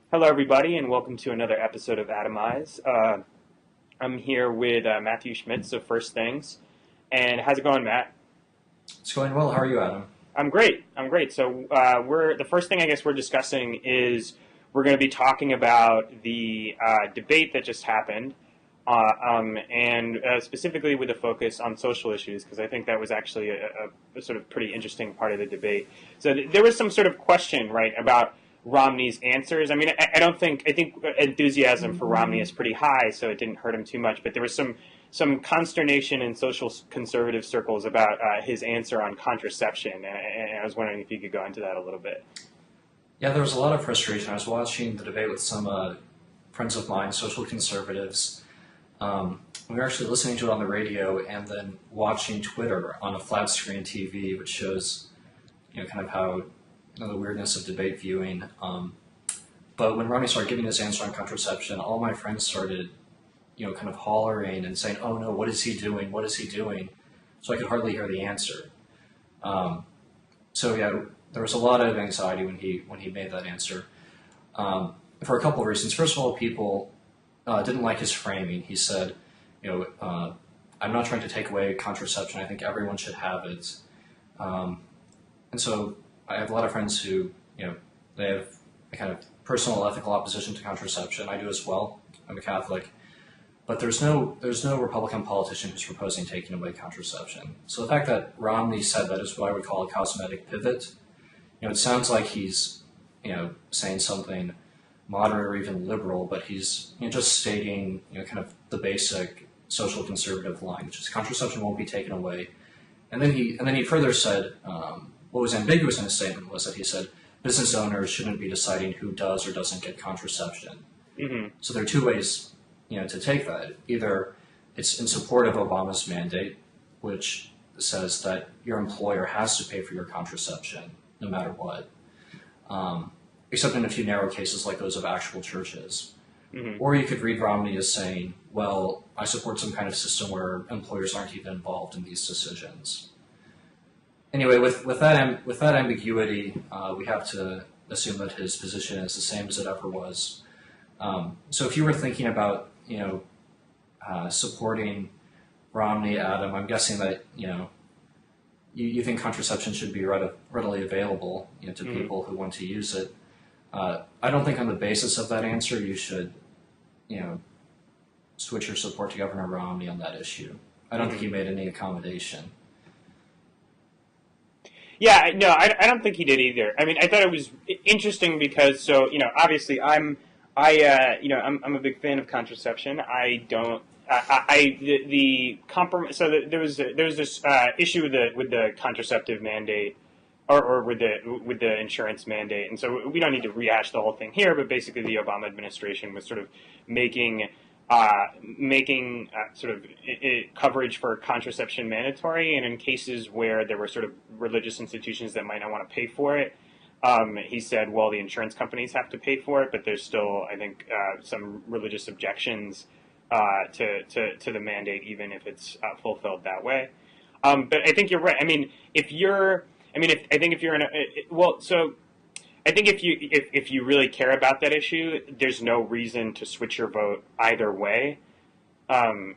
Hello, everybody, and welcome to another episode of Adamize. I'm here with Matthew Schmitz of First Things. And how's it going, Matt? It's going well. How are you, Adam? I'm great. I'm great. So the first thing I guess we're discussing is we're going to be talking about the debate that just happened, and specifically with a focus on social issues, because I think that was actually a sort of pretty interesting part of the debate. So there was some sort of question, right, about Romney's answers. I mean, I think enthusiasm for Romney is pretty high, so it didn't hurt him too much. But there was some consternation in social conservative circles about his answer on contraception, and I was wondering if you could go into that a little bit. Yeah, there was a lot of frustration. I was watching the debate with some friends of mine, social conservatives. We were actually listening to it on the radio and then watching Twitter on a flat screen TV, which shows, kind of how the weirdness of debate viewing. But when Romney started giving his answer on contraception, all my friends started, kind of hollering and saying, "Oh no, what is he doing? What is he doing?" So I could hardly hear the answer. So yeah, there was a lot of anxiety when he made that answer, for a couple of reasons. First of all, people didn't like his framing. He said, "I'm not trying to take away contraception. I think everyone should have it." And so I have a lot of friends who, they have a kind of personal ethical opposition to contraception. I do as well. I'm a Catholic. But there's no Republican politician who's proposing taking away contraception. So the fact that Romney said that is what I would call a cosmetic pivot. It sounds like he's, saying something moderate or even liberal, but he's just stating, kind of the basic social conservative line, which is contraception won't be taken away. And then he further said, what was ambiguous in his statement was that he said business owners shouldn't be deciding who does or doesn't get contraception. Mm-hmm. So there are two ways, to take that. Either it's in support of Obama's mandate, which says that your employer has to pay for your contraception no matter what, except in a few narrow cases like those of actual churches. Mm-hmm. Or you could read Romney as saying, well, I support some kind of system where employers aren't even involved in these decisions. Anyway, with that ambiguity, we have to assume that his position is the same as it ever was. So if you were thinking about, supporting Romney, Adam, I'm guessing that, you think contraception should be readily available, to Mm-hmm. people who want to use it. I don't think on the basis of that answer you should, switch your support to Governor Romney on that issue. I don't think he made any accommodation. Yeah, no, I don't think he did either. I mean, I thought it was interesting because, obviously I'm a big fan of contraception. I don't, the compromise. So there was this issue with the contraceptive mandate, or with the insurance mandate, and so we don't need to rehash the whole thing here. But basically, the Obama administration was sort of making sort of coverage for contraception mandatory, and in cases where there were sort of religious institutions that might not want to pay for it, he said, well, the insurance companies have to pay for it, but there's still, I think, some religious objections to the mandate, even if it's fulfilled that way. But I think you're right. I mean, if you're in a I think if you really care about that issue, there's no reason to switch your vote either way. I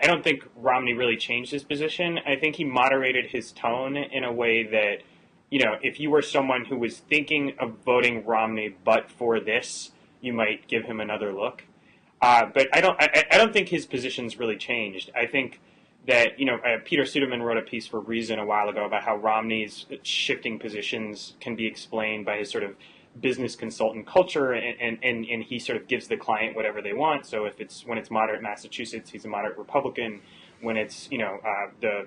don't think Romney really changed his position. I think he moderated his tone in a way that, if you were someone who was thinking of voting Romney but for this, you might give him another look. But I don't think his position's really changed. I think that, Peter Suderman wrote a piece for Reason a while ago about how Romney's shifting positions can be explained by his sort of business consultant culture, and he sort of gives the client whatever they want. So when it's moderate Massachusetts, he's a moderate Republican. When it's, the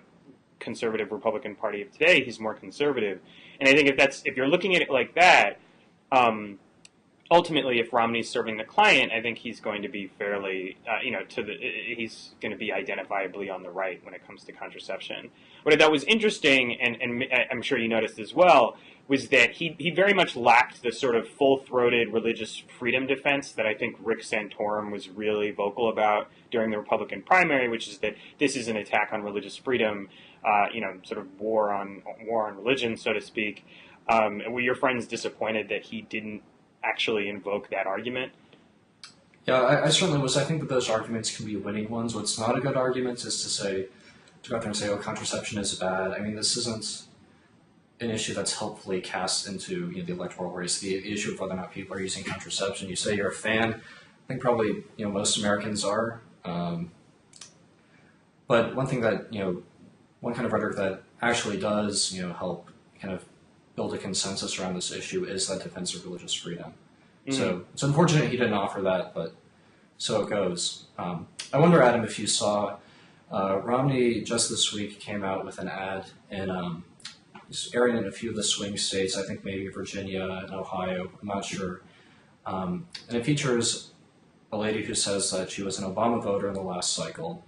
conservative Republican Party of today, he's more conservative. And I think if you're looking at it like that, ultimately, if Romney's serving the client, I think he's going to be fairly, he's going to be identifiably on the right when it comes to contraception. What I thought was interesting, and I'm sure you noticed as well, was that he very much lacked the sort of full-throated religious freedom defense that I think Rick Santorum was really vocal about during the Republican primary, which is that this is an attack on religious freedom, sort of war on religion, so to speak. Were your friends disappointed that he didn't actually invoke that argument? Yeah, I certainly was. I think that those arguments can be winning ones. What's not a good argument is to go out there and say, oh, contraception is bad. I mean, this isn't an issue that's helpfully cast into the electoral race. The issue of whether or not people are using contraception. You say you're a fan. I think probably most Americans are. But one thing that one kind of rhetoric that actually does help kind of build a consensus around this issue is that defense of religious freedom. So it's unfortunate he didn't offer that, but so it goes. I wonder, Adam, if you saw Romney just this week came out with an ad in airing in a few of the swing states, I think maybe Virginia and Ohio, I'm not sure. And it features a lady who says that she was an Obama voter in the last cycle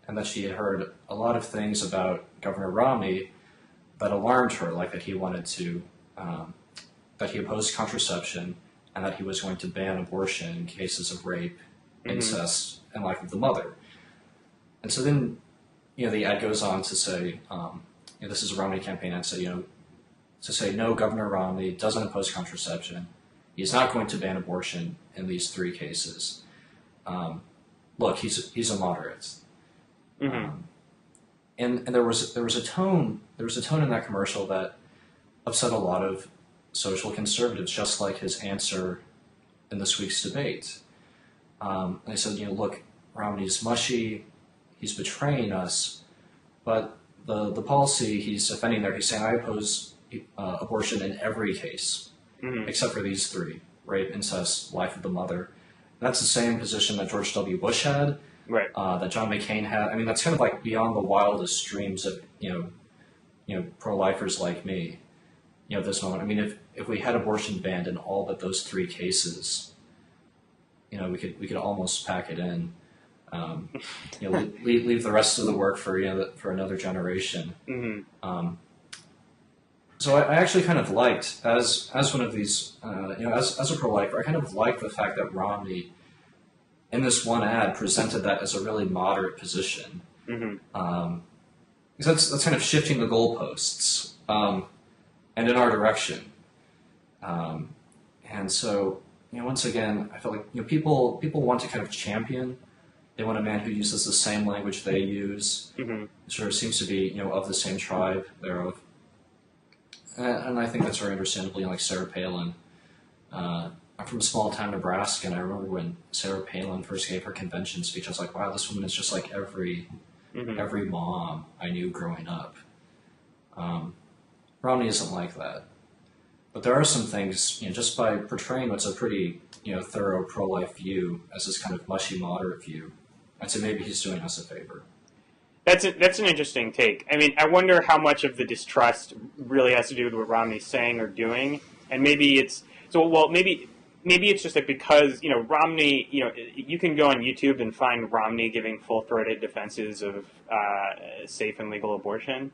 and that she had heard a lot of things about Governor Romney that alarmed her, like that he wanted to, that he opposed contraception and that he was going to ban abortion in cases of rape, incest, and life of the mother. And so then, the ad goes on to say, this is a Romney campaign ad, so, to say, no, Governor Romney doesn't oppose contraception. He's not going to ban abortion in these 3 cases. Look, he's a moderate. And there was a tone in that commercial that upset a lot of social conservatives, just like his answer in this week's debate. They said, look, Romney's mushy, he's betraying us, but the policy he's defending there, he's saying, I oppose abortion in every case, except for these 3, rape, incest, life of the mother. And that's the same position that George W. Bush had, right? That John McCain had. I mean, that's kind of like beyond the wildest dreams of, pro-lifers like me, at this moment. I mean, if we had abortion banned in all but those 3 cases, we could almost pack it in. Leave the rest of the work for for another generation. So I actually kind of liked, as one of these, as a pro-lifer, I kind of liked the fact that Romney, in this one ad, presented that as a really moderate position. Because that's kind of shifting the goalposts, and in our direction. And so, once again, I feel like people want to kind of champion. They want a man who uses the same language they use. Sort of seems to be of the same tribe thereof. And I think that's very understandably like Sarah Palin. I'm from small town Nebraska, and I remember when Sarah Palin first gave her convention speech, I was like, wow, this woman is just like every mom I knew growing up. Romney isn't like that. But there are some things, just by portraying what's a pretty, thorough pro-life view as this kind of mushy moderate view, I'd say maybe he's doing us a favor. That's an interesting take. I mean, I wonder how much of the distrust really has to do with what Romney's saying or doing, and maybe it's maybe it's just that because Romney, you can go on YouTube and find Romney giving full-throated defenses of safe and legal abortion,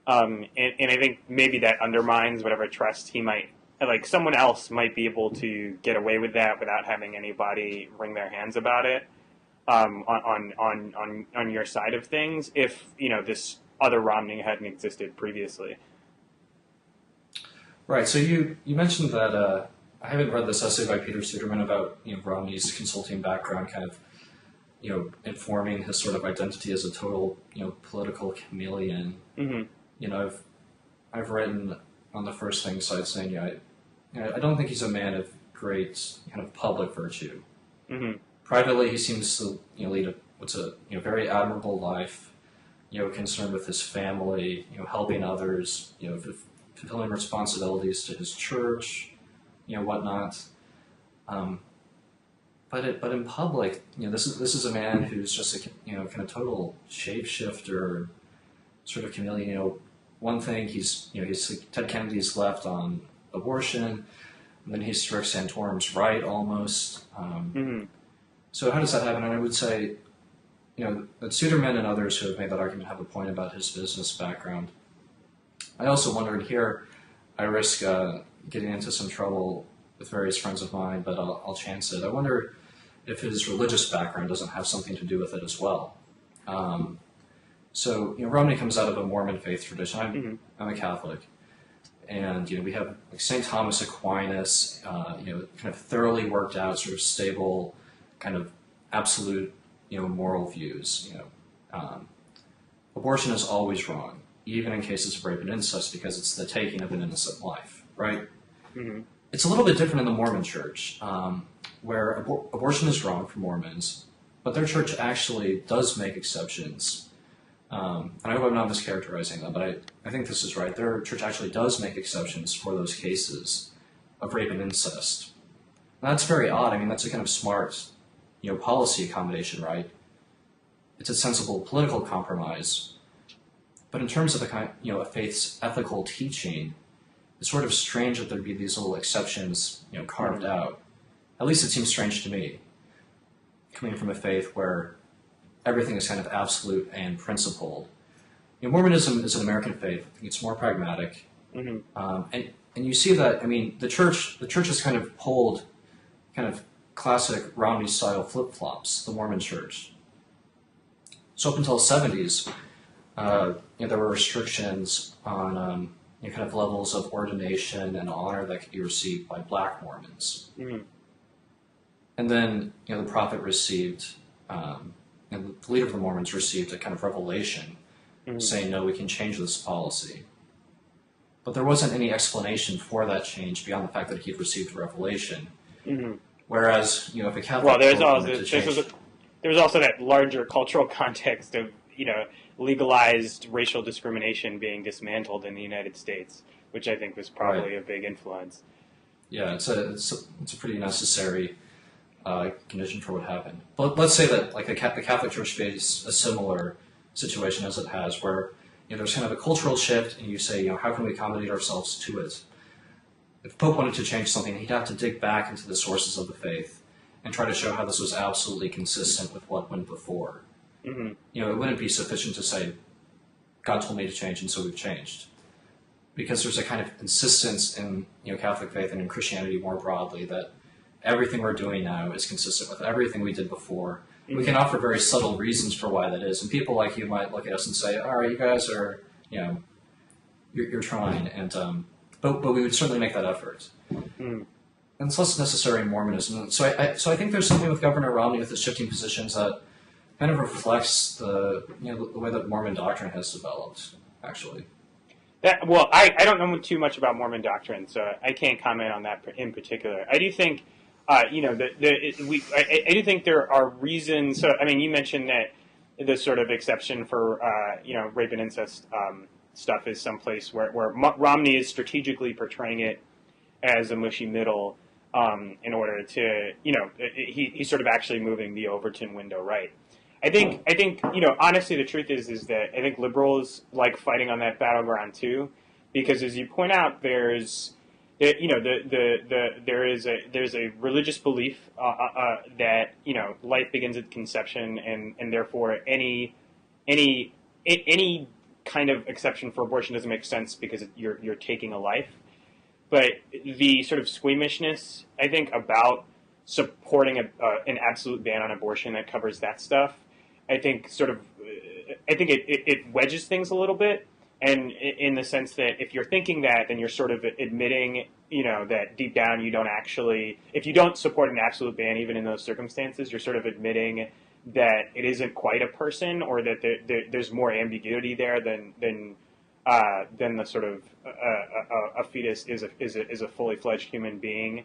and I think maybe that undermines whatever trust he might, like someone else might be able to get away with that without having anybody wring their hands about it. On your side of things, if this other Romney hadn't existed previously. Right. So you mentioned that I haven't read this essay by Peter Suderman about Romney's consulting background, kind of informing his sort of identity as a total political chameleon. I've written on the first thing side saying I don't think he's a man of great kind of public virtue. Privately, he seems to lead a very admirable life, concerned with his family, helping others, fulfilling responsibilities to his church, whatnot. But in public, this is a man who's just a kind of total shapeshifter, sort of chameleon. One thing he's Ted Kennedy's left on abortion, and then he's Rick Santorum's right almost. So how does that happen? And I would say, that Suderman and others who have made that argument have a point about his business background. I also wonder, and here I risk getting into some trouble with various friends of mine, but I'll chance it. I wonder if his religious background doesn't have something to do with it as well. So Romney comes out of a Mormon faith tradition. I'm a Catholic. And we have like St. Thomas Aquinas, kind of thoroughly worked out, sort of stable, kind of absolute, moral views. Abortion is always wrong, even in cases of rape and incest, because it's the taking of an innocent life, right? Mm-hmm. It's a little bit different in the Mormon Church, where abortion is wrong for Mormons, but their church actually does make exceptions. And I hope I'm not mischaracterizing them, but I think this is right. Their church actually does make exceptions for those cases of rape and incest. And that's very odd. I mean, that's a kind of smart, policy accommodation, right? It's a sensible political compromise. But in terms of a faith's ethical teaching, it's sort of strange that there'd be these little exceptions, carved out. At least it seems strange to me, coming from a faith where everything is kind of absolute and principled. Mormonism is an American faith. I think it's more pragmatic, and you see that. I mean, the church has kind of pulled kind of classic Romney style flip flops. The Mormon Church. So up until the 70s, there were restrictions on kind of levels of ordination and honor that could be received by Black Mormons. Mm-hmm. And then the prophet received. And the leader of the Mormons received a kind of revelation saying, no, we can change this policy. But there wasn't any explanation for that change beyond the fact that he'd received a revelation. Mm-hmm. Whereas, if a Catholic... Well, there was also that larger cultural context of, legalized racial discrimination being dismantled in the United States, which I think was probably a big influence. Yeah, it's a pretty necessary... condition for what happened. But let's say that the Catholic Church faced a similar situation as it has, where there's kind of a cultural shift, and you say, how can we accommodate ourselves to it? If Pope wanted to change something, he'd have to dig back into the sources of the faith and try to show how this was absolutely consistent with what went before. Mm-hmm. It wouldn't be sufficient to say, God told me to change, and so we've changed. Because there's a kind of insistence in Catholic faith and in Christianity more broadly that everything we're doing now is consistent with everything we did before. Mm-hmm. We can offer very subtle reasons for why that is, and people like you might look at us and say, "All right, you guys are, you're trying," and but we would certainly make that effort. Mm-hmm. And it's less necessary in Mormonism. So I think there's something with Governor Romney with his shifting positions that kind of reflects the way that Mormon doctrine has developed, actually. I don't know too much about Mormon doctrine, so I can't comment on that in particular. I do think. I do think there are reasons. So, I mean, you mentioned that the sort of exception for, rape and incest stuff is someplace where Romney is strategically portraying it as a mushy middle in order to, he's sort of actually moving the Overton window right. I think, honestly, the truth is that I think liberals like fighting on that battleground too, because as you point out, there's there's a religious belief that life begins at conception, and therefore any kind of exception for abortion doesn't make sense because you're taking a life. But the sort of squeamishness, I think, about supporting an absolute ban on abortion that covers that stuff, I think it wedges things a little bit. And in the sense that if you're thinking that, then you're sort of admitting, that deep down you don't actually, if you don't support an absolute ban, even in those circumstances, you're sort of admitting that it isn't quite a person, or that there's more ambiguity there than the sort of a fetus is a fully fledged human being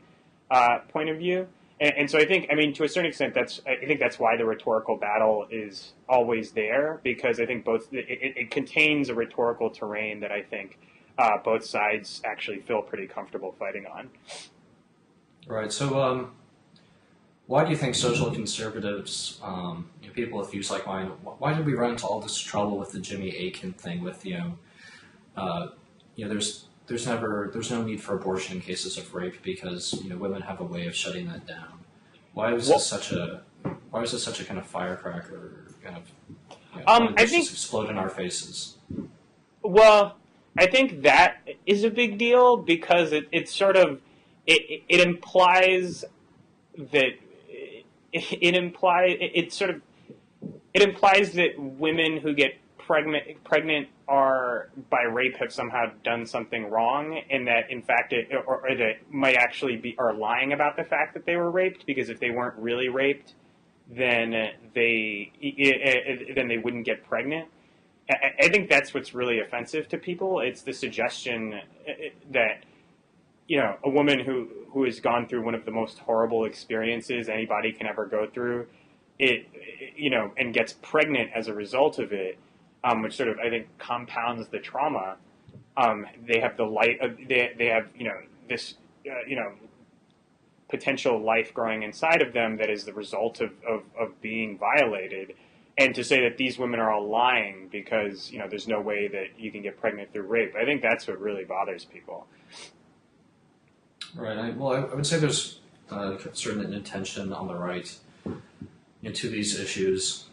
point of view. And so I think, to a certain extent, I think that's why the rhetorical battle is always there, because I think it contains a rhetorical terrain that I think both sides actually feel pretty comfortable fighting on. Right. So, why do you think social conservatives, people with views like mine, why did we run into all this trouble with the Jimmy Akin thing? With there's no need for abortion in cases of rape because women have a way of shutting that down. Why was this such a kind of firecracker? Kind of, I think just explode in our faces. Well, I think that is a big deal because it implies that it implies that women who get pregnant are by rape have somehow done something wrong, and that in fact or that might actually are lying about the fact that they were raped, because if they weren't really raped, then they wouldn't get pregnant. I think that's what's really offensive to people. It's the suggestion that, you know, a woman who has gone through one of the most horrible experiences anybody can ever go through, you know, and gets pregnant as a result of it, which sort of, I think, compounds the trauma. They have they have, you know, this, you know, potential life growing inside of them that is the result of being violated. And to say that these women are all lying because, you know, there's no way that you can get pregnant through rape, I think that's what really bothers people. Right. I would say there's a certain intention on the right, you know, to these issues.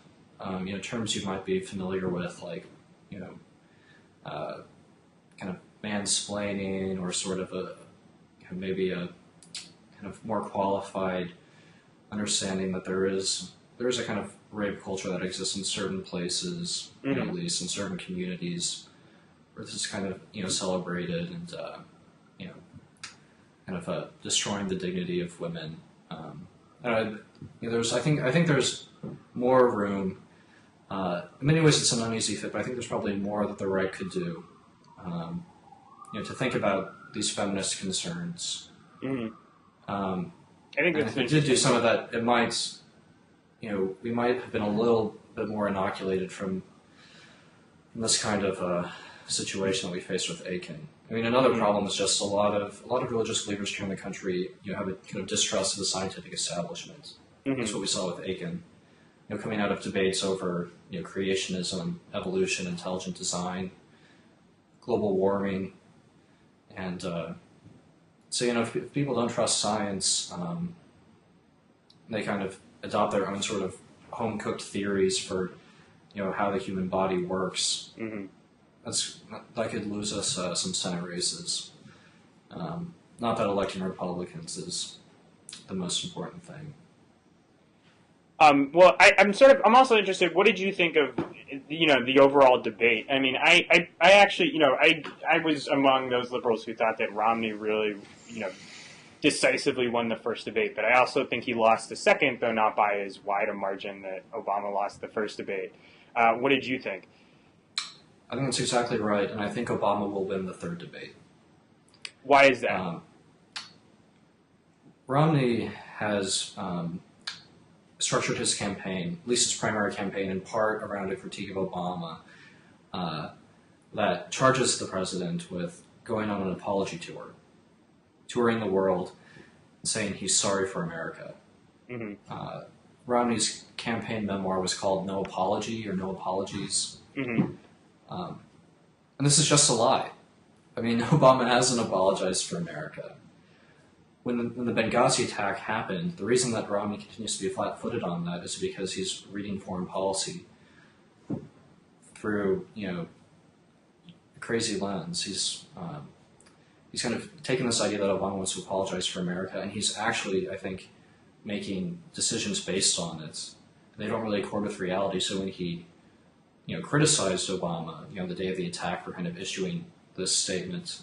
You know, terms you might be familiar with, like, you know, kind of mansplaining, or sort of maybe a kind of more qualified understanding that there is a kind of rape culture that exists in certain places, you know, at least in certain communities, where this is kind of, you know, celebrated and you know, kind of destroying the dignity of women. You know, I think there's more room. In many ways, it's an uneasy fit, but I think there's probably more that the right could do. You know, to think about these feminist concerns. I think if we did do some of that, it might, you know, we might have been a little bit more inoculated from this kind of situation that we faced with Aiken. I mean, another problem is just a lot of religious leaders here in the country, you know, have a kind of distrust of the scientific establishment. That's what we saw with Aiken. You know, coming out of debates over, you know, creationism, evolution, intelligent design, global warming, and so, you know, if people don't trust science, they kind of adopt their own sort of home-cooked theories for, you know, how the human body works. That could lose us some Senate races. Not that electing Republicans is the most important thing. Well, I'm also interested. What did you think of, you know, the overall debate? I mean, I actually, you know, I was among those liberals who thought that Romney really, you know, decisively won the first debate, but I also think he lost the second, though not by as wide a margin that Obama lost the first debate. What did you think? I think that's exactly right, and I think Obama will win the third debate. Why is that? Romney has structured his campaign, at least his primary campaign, in part around a critique of Obama that charges the president with going on an apology tour, touring the world, and saying he's sorry for America. Romney's campaign memoir was called No Apology or No Apologies. And this is just a lie. I mean, Obama hasn't apologized for America. When the Benghazi attack happened, the reason that Romney continues to be flat-footed on that is because he's reading foreign policy through, you know, a crazy lens. He's kind of taken this idea that Obama wants to apologize for America, and he's actually, I think, making decisions based on it. They don't really accord with reality. So when he, you know, criticized Obama, you know, the day of the attack for kind of issuing this statement,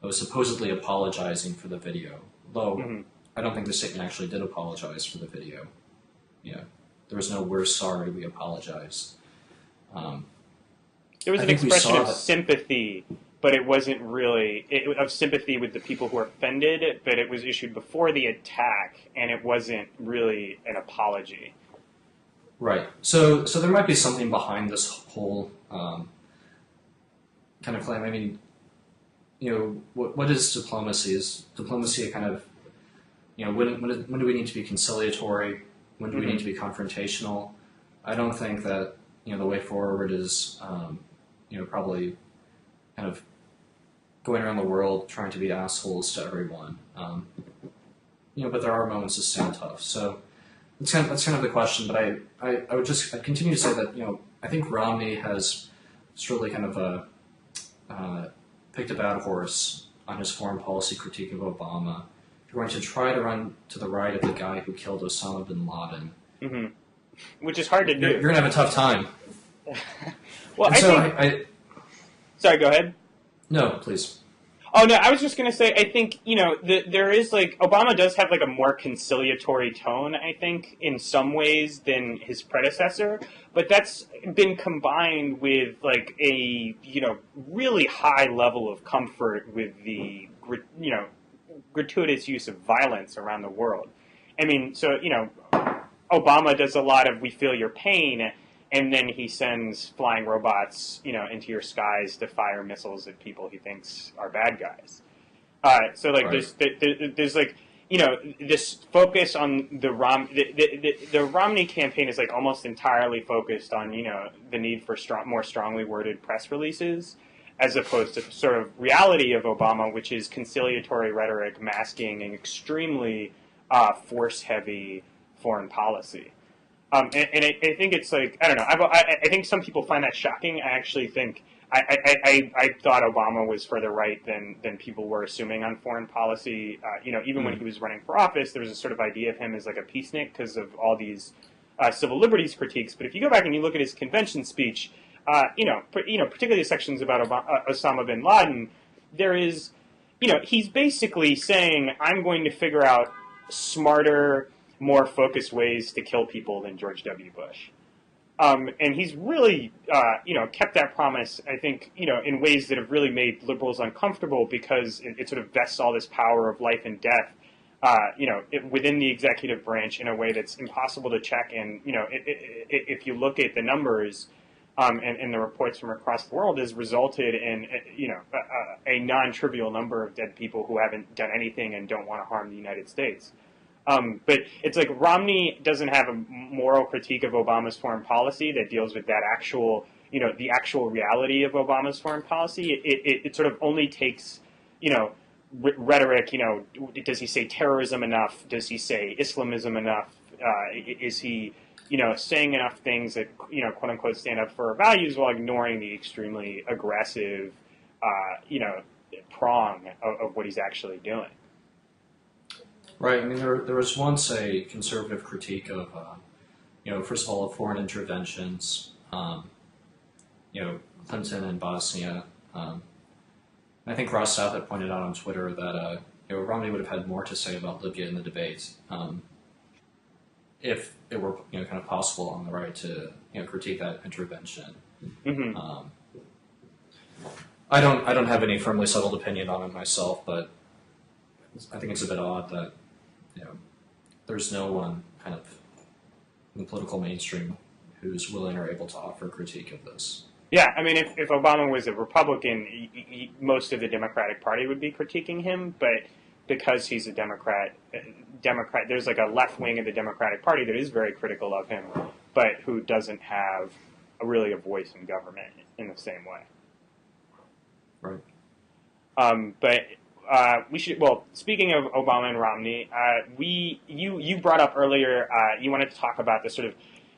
was supposedly apologizing for the video, though I don't think the statement actually did apologize for the video. You know, there was no "we're sorry, we apologize." It was an expression of sympathy, but it wasn't really of sympathy with the people who were offended. But it was issued before the attack, and it wasn't really an apology. Right. So there might be something behind this whole kind of claim. I mean, you know, what is diplomacy? Is diplomacy a kind of, you know, when do we need to be conciliatory? When do we need to be confrontational? I don't think that, you know, the way forward is, you know, probably kind of going around the world trying to be assholes to everyone. You know, but there are moments to stand tough. So that's kind of the question. But I would just continue to say that, you know, I think Romney has really kind of picked a bad horse on his foreign policy critique of Obama. If you're going to try to run to the right of the guy who killed Osama bin Laden, which is hard to do. You're going to have a tough time. Well, And I so think... Sorry, go ahead. No, please. Oh, no, I was just going to say, I think, there is, Obama does have, a more conciliatory tone, I think, in some ways than his predecessor, but that's been combined with, a, really high level of comfort with the, gratuitous use of violence around the world. I mean, so, Obama does a lot of "we feel your pain," and then he sends flying robots, into your skies to fire missiles at people he thinks are bad guys. So, right. there's this focus on the Romney campaign is almost entirely focused on the need for more strongly worded press releases, as opposed to sort of reality of Obama, which is conciliatory rhetoric masking an extremely force-heavy foreign policy. And I think it's I don't know. I think some people find that shocking. I actually think I thought Obama was further right than people were assuming on foreign policy. Even when he was running for office, there was a sort of idea of him as a peacenik because of all these civil liberties critiques. But if you go back and you look at his convention speech, particularly the sections about Osama bin Laden, there is, he's basically saying, I'm going to figure out smarter, more focused ways to kill people than George W. Bush. And he's really, kept that promise, I think, in ways that have really made liberals uncomfortable because it sort of vests all this power of life and death, within the executive branch in a way that's impossible to check. And, if you look at the numbers and the reports from across the world, has resulted in, a non-trivial number of dead people who haven't done anything and don't want to harm the United States. But it's Romney doesn't have a moral critique of Obama's foreign policy that deals with that actual, the actual reality of Obama's foreign policy. It sort of only takes, rhetoric, does he say terrorism enough? Does he say Islamism enough? Is he, saying enough things that, quote unquote, stand up for our values while ignoring the extremely aggressive, prong of what he's actually doing? Right. I mean, there was once a conservative critique of, first of all, of foreign interventions, Clinton and Bosnia. I think Ross South had pointed out on Twitter that, Romney would have had more to say about Libya in the debate if it were, kind of possible on the right to, critique that intervention. Mm-hmm. I don't have any firmly settled opinion on it myself, but I think it's a bit odd that, there's no one kind of in the political mainstream who's willing or able to offer a critique of this. Yeah, I mean, if Obama was a Republican, most of the Democratic Party would be critiquing him, but because he's a Democrat, there's a left wing of the Democratic Party that is very critical of him, but who doesn't have really a voice in government in the same way. Right. But we should. Well, speaking of Obama and Romney, you brought up earlier. You wanted to talk about the sort of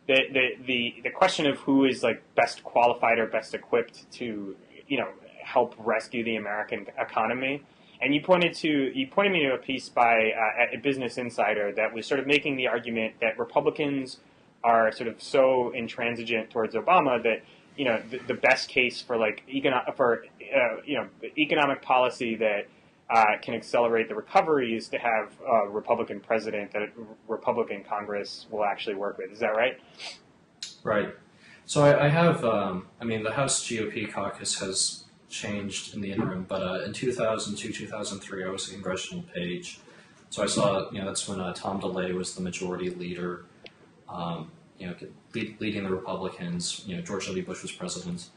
the question of who is best qualified or best equipped to help rescue the American economy. And you pointed me to a piece by a Business Insider that was sort of making the argument that Republicans are sort of so intransigent towards Obama that the best case for economic policy that can accelerate the recovery is to have a Republican president that a Republican Congress will actually work with. Is that right? Right. So I have, the House GOP caucus has changed in the interim, but in 2002, 2003, I was a congressional page. So I saw, that's when Tom DeLay was the majority leader, leading the Republicans. George W. Bush was president.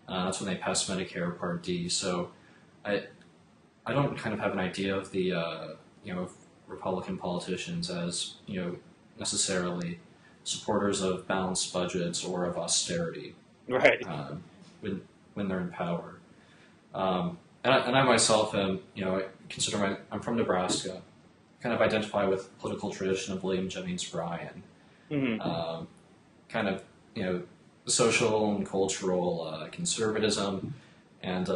That's when they passed Medicare Part D. So I don't kind of have an idea of the, of Republican politicians as, necessarily supporters of balanced budgets or of austerity. Right. When they're in power. And I myself am, I consider I'm from Nebraska, kind of identify with the political tradition of William Jennings Bryan. Mm-hmm. Kind of, social and cultural conservatism and,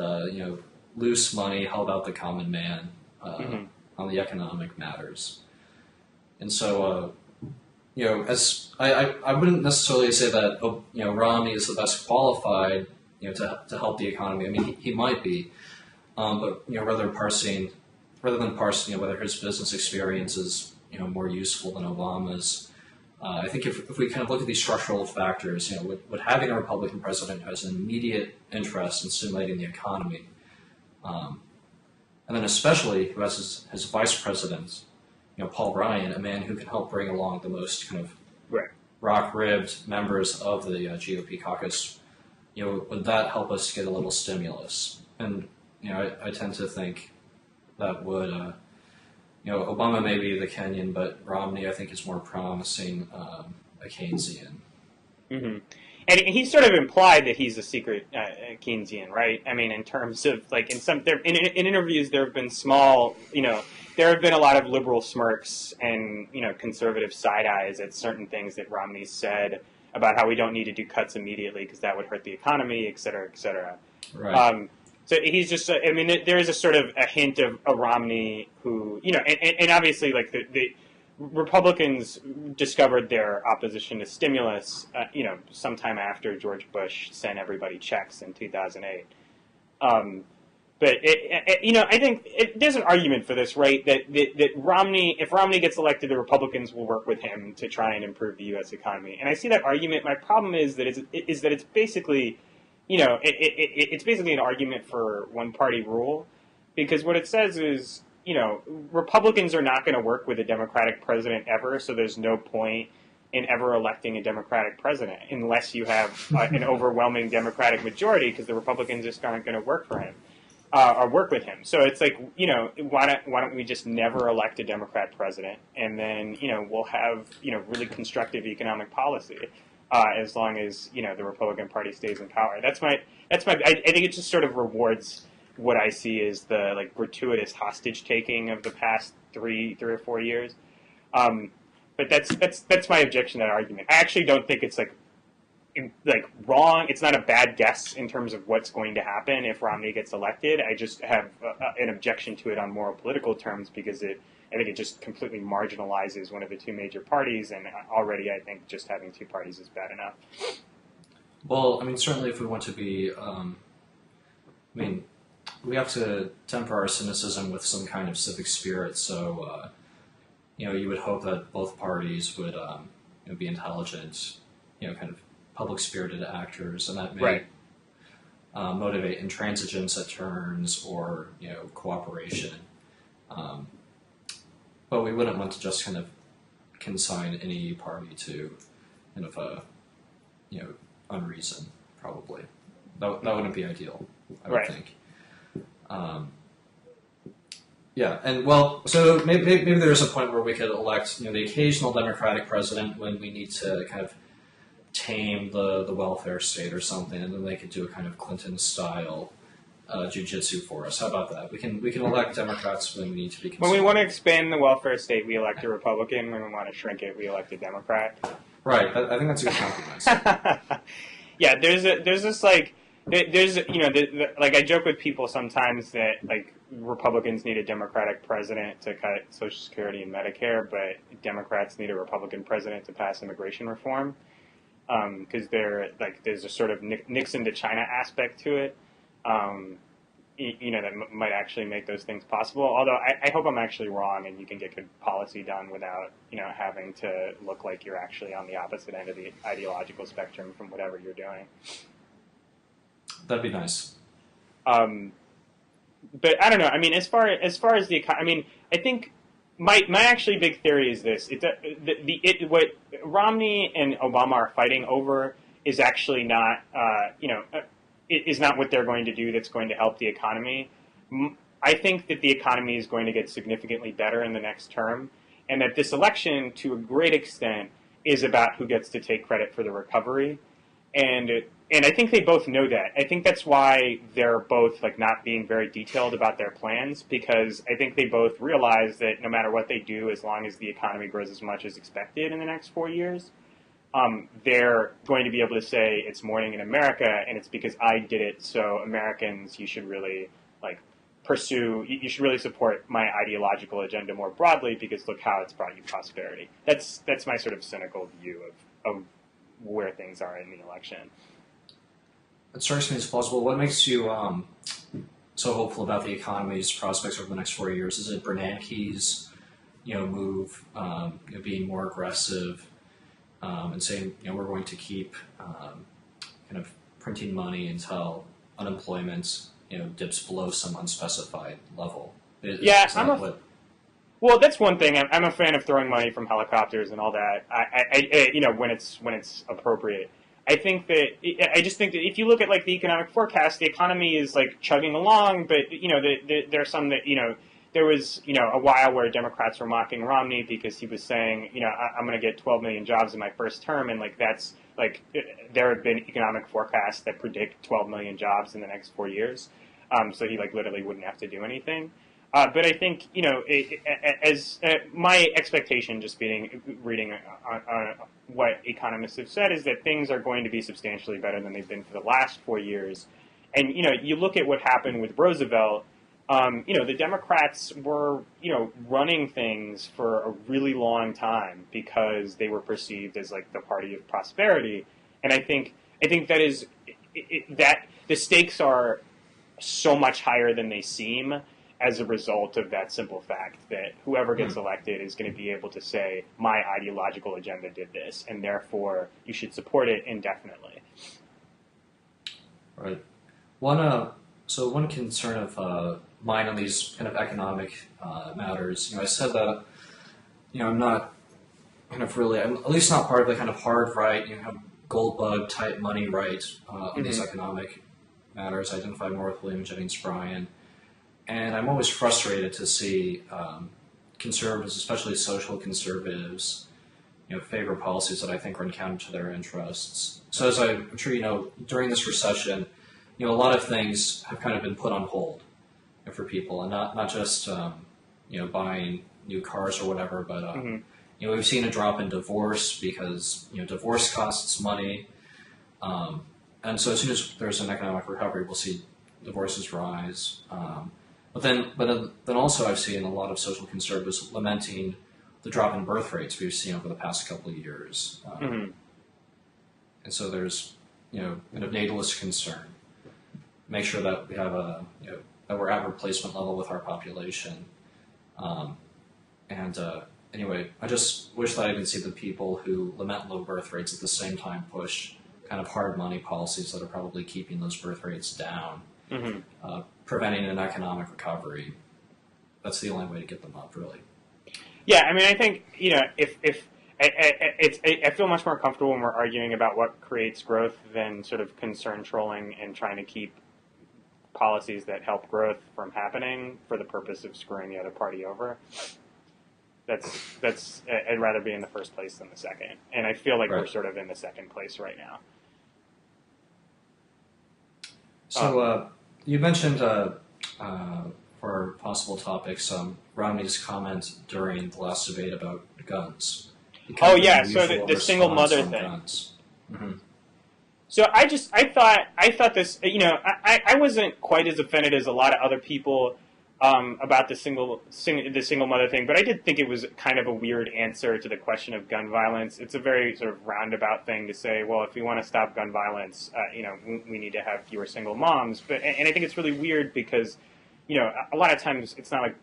loose money, how about the common man on the economic matters. And so, as I wouldn't necessarily say that, Romney is the best qualified, to help the economy. I mean, he might be, but rather than parsing, whether his business experience is more useful than Obama's. I think if we kind of look at these structural factors, would having a Republican president who has an immediate interest in stimulating the economy, and then especially who has his vice president, Paul Ryan, a man who can help bring along the most kind of rock-ribbed members of the GOP caucus, would that help us get a little stimulus? And I tend to think that would. Obama may be the Kenyan, but Romney, I think, is more promising a Keynesian. Mm-hmm. And he sort of implied that he's a secret Keynesian, right? I mean, in terms of in interviews, there have been there have been a lot of liberal smirks and conservative side eyes at certain things that Romney said about how we don't need to do cuts immediately because that would hurt the economy, et cetera, et cetera. Right. So he's just, there is a sort of a hint of a Romney who, and obviously, the Republicans discovered their opposition to stimulus, sometime after George Bush sent everybody checks in 2008. But I think there's an argument for this, right? That Romney, if Romney gets elected, the Republicans will work with him to try and improve the U.S. economy. And I see that argument. My problem is that it's basically. It's basically an argument for one-party rule, because what it says is, Republicans are not going to work with a Democratic president ever, so there's no point in ever electing a Democratic president unless you have an overwhelming Democratic majority, because the Republicans just aren't going to work for him or work with him. So it's like, why don't we just never elect a Democrat president, and then, we'll have, really constructive economic policy. As long as the Republican Party stays in power, I think it just sort of rewards what I see as the gratuitous hostage taking of the past three or 4 years. But that's my objection to that argument. I actually don't think it's wrong. It's not a bad guess in terms of what's going to happen if Romney gets elected. I just have an objection to it on moral political terms because I think it just completely marginalizes one of the two major parties, and already I think just having two parties is bad enough. Well, certainly if we want to be, we have to temper our cynicism with some kind of civic spirit, so, you would hope that both parties would be intelligent, kind of public-spirited actors, and that may motivate intransigence at turns or, cooperation. But we wouldn't want to just kind of consign any party to kind of unreason, probably. That wouldn't be ideal, I would think. So maybe there's a point where we could elect the occasional Democratic president when we need to kind of tame the welfare state or something, and then they could do a kind of Clinton-style jiu-jitsu for us. How about that? We can elect Democrats when we need to be. When we want to expand the welfare state, we elect a Republican. When we want to shrink it, we elect a Democrat. Right. I think that's a good compromise. Yeah. There's I joke with people sometimes that Republicans need a Democratic president to cut Social Security and Medicare, but Democrats need a Republican president to pass immigration reform. Because there's a sort of Nixon to China aspect to it. That might actually make those things possible. Although I hope I'm actually wrong, and you can get good policy done without having to look like you're actually on the opposite end of the ideological spectrum from whatever you're doing. That'd be nice. But I don't know. As far as the economy, I think my actually big theory is this: what Romney and Obama are fighting over is actually not is not what they're going to do that's going to help the economy. I think that the economy is going to get significantly better in the next term, and that this election, to a great extent, is about who gets to take credit for the recovery. And I think they both know that. I think that's why they're both not being very detailed about their plans, because I think they both realize that no matter what they do, as long as the economy grows as much as expected in the next 4 years, they're going to be able to say it's morning in America, and it's because I did it. So Americans, you should really you should really support my ideological agenda more broadly, because look how it's brought you prosperity. That's my sort of cynical view of where things are in the election. it strikes me as plausible. What makes you so hopeful about the economy's prospects over the next 4 years? Is it Bernanke's, move, being more aggressive, and saying, we're going to keep kind of printing money until unemployment, dips below some unspecified level? Yeah, well, that's one thing. I'm a fan of throwing money from helicopters and all that. When it's appropriate. I just think that if you look at like the economic forecast, the economy is like chugging along, but there are some that there was a while where Democrats were mocking Romney because he was saying I'm going to get 12 million jobs in my first term, and like that's like there have been economic forecasts that predict 12 million jobs in the next 4 years, so he like literally wouldn't have to do anything. But I think, as my expectation, just reading on what economists have said, is that things are going to be substantially better than they've been for the last 4 years. And, you look at what happened with Roosevelt, the Democrats were, running things for a really long time because they were perceived as, like, the party of prosperity. And I think that is, that the stakes are so much higher than they seem, as a result of that simple fact that whoever gets elected is going to be able to say, my ideological agenda did this, and therefore you should support it indefinitely. Right. One concern of mine on these kind of economic matters, I said that, I'm not I'm at least not part of the kind of hard right, gold bug type money right on these economic matters. I identify more with William Jennings Bryan. And I'm always frustrated to see conservatives, especially social conservatives, favor policies that I think run counter to their interests. So as I'm sure during this recession, a lot of things have kind of been put on hold for people, and not just buying new cars or whatever, but we've seen a drop in divorce because divorce costs money, and so as soon as there's an economic recovery, we'll see divorces rise. But then also I've seen a lot of social conservatives lamenting the drop in birth rates we've seen over the past couple of years. And so there's, kind of natalist concern. Make sure that we have that we're at replacement level with our population. Anyway, I just wish that I could see the people who lament low birth rates at the same time push kind of hard money policies that are probably keeping those birth rates down. Preventing an economic recovery. That's the only way to get them up, really. Yeah, I mean, I think I feel much more comfortable when we're arguing about what creates growth than sort of concern trolling and trying to keep policies that help growth from happening for the purpose of screwing the other party over. I'd rather be in the first place than the second, and I feel like we're sort of in the second place right now. So. You mentioned, for possible topics, Romney's comment during the last debate about guns. So the single mother thing. So I thought this, I wasn't quite as offended as a lot of other people about the single mother thing, but I did think it was kind of a weird answer to the question of gun violence. It's a very sort of roundabout thing to say, well, if we want to stop gun violence, we need to have fewer single moms. And I think it's really weird because, a lot of times it's not like,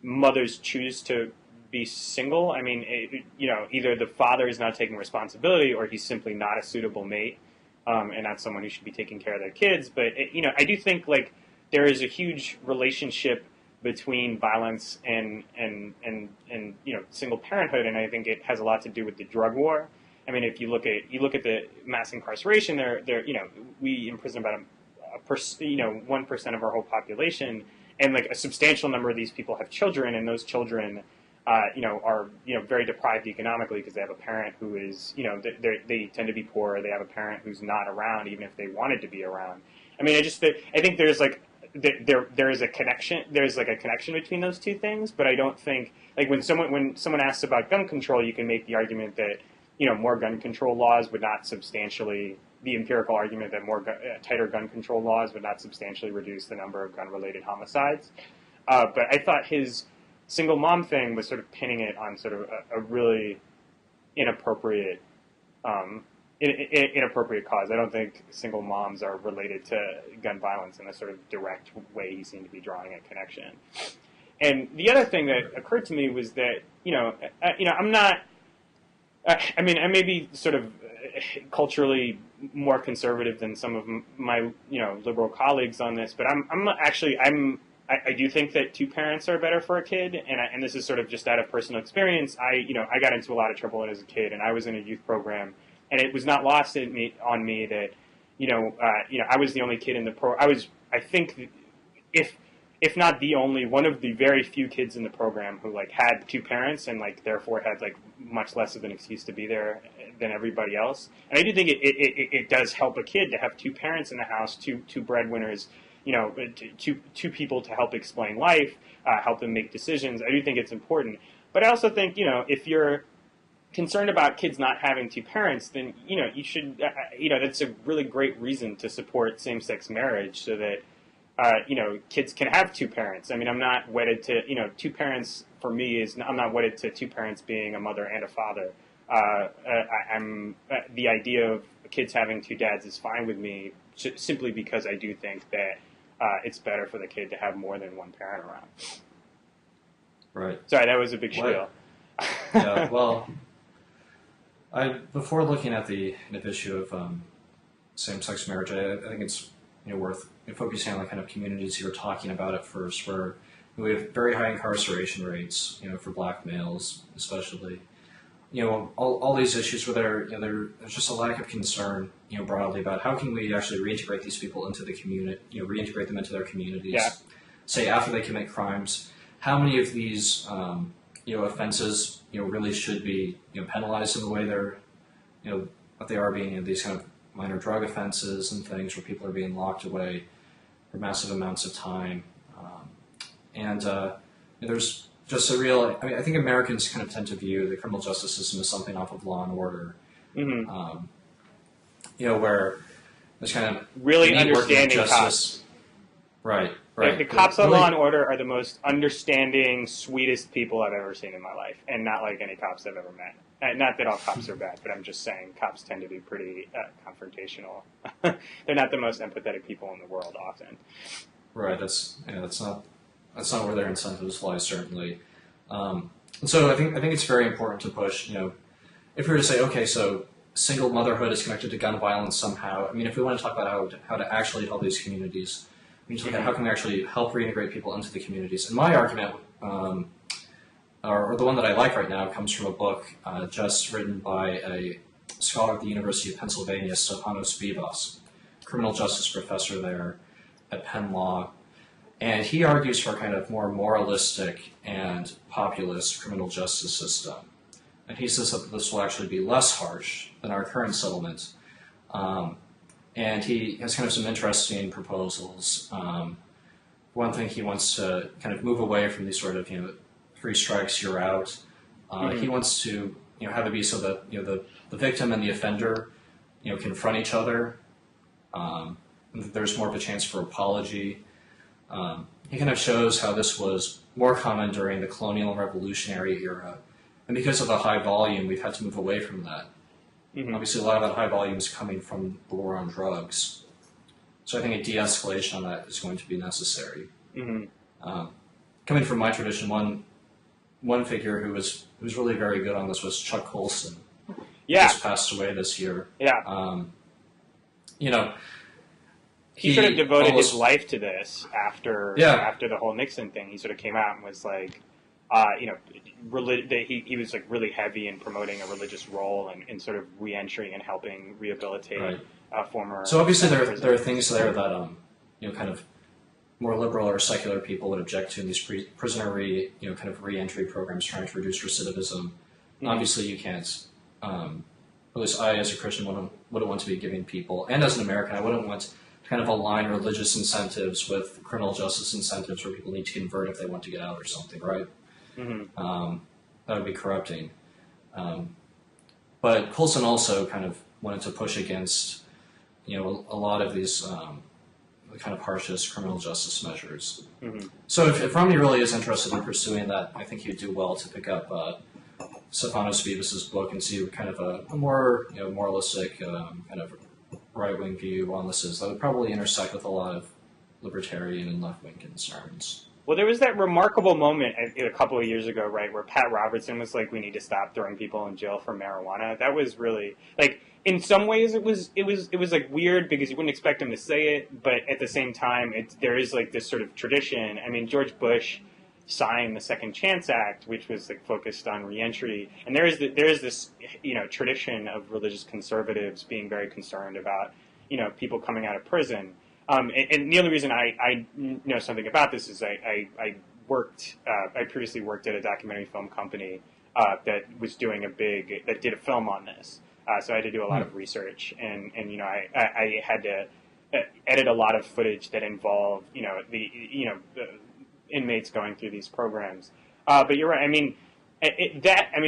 mothers choose to be single. I mean, either the father is not taking responsibility or he's simply not a suitable mate and not someone who should be taking care of their kids. But, I do think, like, there is a huge relationship between violence and single parenthood, and I think it has a lot to do with the drug war. I mean, if you look at the mass incarceration, we imprison about 1% of our whole population, and like a substantial number of these people have children, and those children are very deprived economically because they have a parent who is they tend to be poor. They have a parent who's not around, even if they wanted to be around. I mean, I think there's like. There is a connection. There's like a connection between those two things, but I don't think like when someone asks about gun control, you can make the argument that more gun control laws would not substantially the empirical argument that tighter gun control laws would not substantially reduce the number of gun-related homicides. But I thought his single mom thing was sort of pinning it on sort of a really inappropriate inappropriate cause. I don't think single moms are related to gun violence in a sort of direct way he seemed to be drawing a connection. And the other thing that occurred to me was that, I'm not, I may be sort of culturally more conservative than some of my, liberal colleagues on this, but I do think that two parents are better for a kid, and this is sort of just out of personal experience. I got into a lot of trouble as a kid, and I was in a youth program, and it was not lost on me that, I was the only kid in the I think, if not the only, one of the very few kids in the program who had two parents and therefore had much less of an excuse to be there than everybody else. And I do think it does help a kid to have two parents in the house, two breadwinners, two people to help explain life, help them make decisions. I do think it's important. But I also think, if you're concerned about kids not having two parents, then, you should, that's a really great reason to support same-sex marriage so that, kids can have two parents. I mean, I'm not wedded to, two parents for me I'm not wedded to two parents being a mother and a father. The idea of kids having two dads is fine with me, simply because I do think that it's better for the kid to have more than one parent around. Right. Sorry, that was a big spiel. Yeah, well, before looking at the issue of same-sex marriage, I think it's worth focusing on the kind of communities you were talking about at first, where we have very high incarceration rates, for black males especially. All these issues where there's just a lack of concern, broadly about how can we actually reintegrate these people into the community, reintegrate them into their communities. Yeah. Say after they commit crimes, how many of these, offenses, really should be, penalized in the way they're, what they are being, these kind of minor drug offenses and things where people are being locked away for massive amounts of time. There's just a real, I think Americans kind of tend to view the criminal justice system as something off of Law and Order. Mm-hmm. Where there's kind of really understanding cops. Right. The cops on Law and Order are the most understanding, sweetest people I've ever seen in my life, and not like any cops I've ever met. Not that all cops are bad, but I'm just saying cops tend to be pretty confrontational. They're not the most empathetic people in the world often. Right. That's not where their incentives lie, certainly. So I think it's very important to push. If we were to say, okay, so single motherhood is connected to gun violence somehow. I mean, if we want to talk about how to actually help these communities, we need to look at how can we actually help reintegrate people into the communities. And my argument, or the one that I like right now, comes from a book just written by a scholar at the University of Pennsylvania, Stefanos Vivas, criminal justice professor there at Penn Law. And he argues for a kind of more moralistic and populist criminal justice system. And he says that this will actually be less harsh than our current settlement. And he has kind of some interesting proposals. One thing, he wants to kind of move away from these sort of, 3 strikes, you're out. He wants to, have it be so that, the victim and the offender, confront each other. There's more of a chance for apology. He kind of shows how this was more common during the colonial and revolutionary era. And because of the high volume, we've had to move away from that. Mm-hmm. Obviously, a lot of that high volume is coming from the war on drugs. So I think a de-escalation on that is going to be necessary. Mm-hmm. Coming from my tradition, one figure who was really very good on this was Chuck Colson. Yeah. Who just passed away this year. Yeah. He sort of devoted his life to this after the whole Nixon thing. He sort of came out and was like, he was like really heavy in promoting a religious role and sort of re-entry and helping rehabilitate former. So obviously there are things there that kind of more liberal or secular people would object to in these prisoner kind of re-entry programs trying to reduce recidivism. Mm-hmm. Obviously you can't. At least I, as a Christian, wouldn't want to be giving people, and as an American, I wouldn't want to kind of align religious incentives with criminal justice incentives where people need to convert if they want to get out or something, right? Mm-hmm. That would be corrupting. But Colson also kind of wanted to push against, a lot of these kind of harshest criminal justice measures. Mm-hmm. So if Romney really is interested in pursuing that, I think he'd do well to pick up Stephanos Beavis's book and see kind of a more moralistic kind of right-wing view on this is, that would probably intersect with a lot of libertarian and left-wing concerns. Well, there was that remarkable moment a couple of years ago, right, where Pat Robertson was like, "We need to stop throwing people in jail for marijuana." That was really like, in some ways, it was like weird because you wouldn't expect him to say it, but at the same time, there is like this sort of tradition. I mean, George Bush signed the Second Chance Act, which was like focused on reentry, and there is this tradition of religious conservatives being very concerned about people coming out of prison. And the only reason I know something about this is I previously worked at a documentary film company that was doing that did a film on this. So I had to do a lot of research, and I had to edit a lot of footage that involved the inmates going through these programs. But you're right. I mean,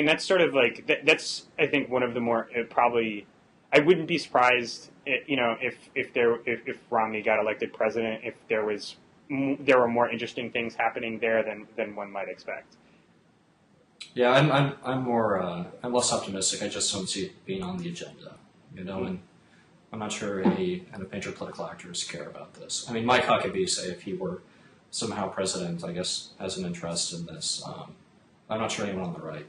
that's sort of like that's I think one of the more probably. I wouldn't be surprised, if Romney got elected president, if there were more interesting things happening there than one might expect. Yeah, I'm less optimistic. I just don't see it being on the agenda, and I'm not sure any kind of major political actors care about this. I mean, Mike Huckabee, say, if he were somehow president, I guess, has an interest in this. I'm not sure anyone on the right,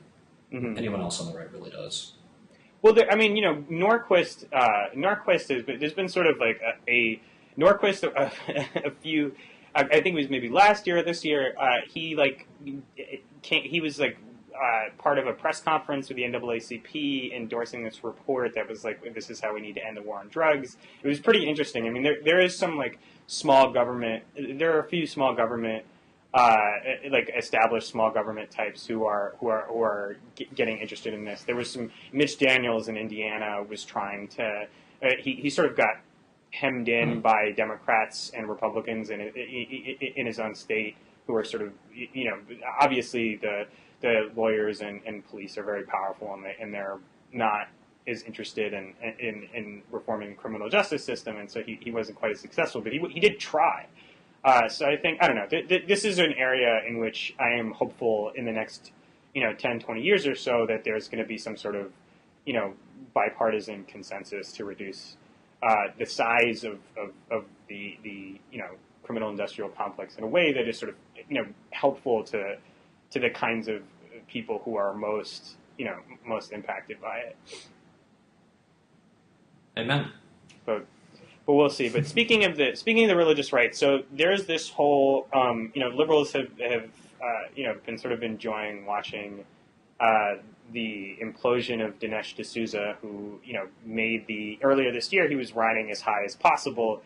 anyone else on the right really does. Well, Norquist there's been sort of like Norquist a few, I think it was maybe last year or this year, he was part of a press conference with the NAACP endorsing this report that was like, this is how we need to end the war on drugs. It was pretty interesting. I mean, there is some small government, there are a few small government established small government types who are getting interested in this. There was some Mitch Daniels in Indiana was trying to he sort of got hemmed in by Democrats and Republicans in his own state who are sort of obviously the lawyers and police are very powerful and they're not as interested in reforming the criminal justice system, and so he wasn't quite as successful, but he did try. So I think, I don't know, this is an area in which I am hopeful in the next, 10, 20 years or so that there's going to be some sort of, bipartisan consensus to reduce the size of the criminal industrial complex in a way that is sort of, helpful to the kinds of people who are most impacted by it. Amen. But we'll see. But speaking of the religious right, so there's this whole liberals have been sort of enjoying watching the implosion of Dinesh D'Souza, who made earlier this year he was riding as high as possible.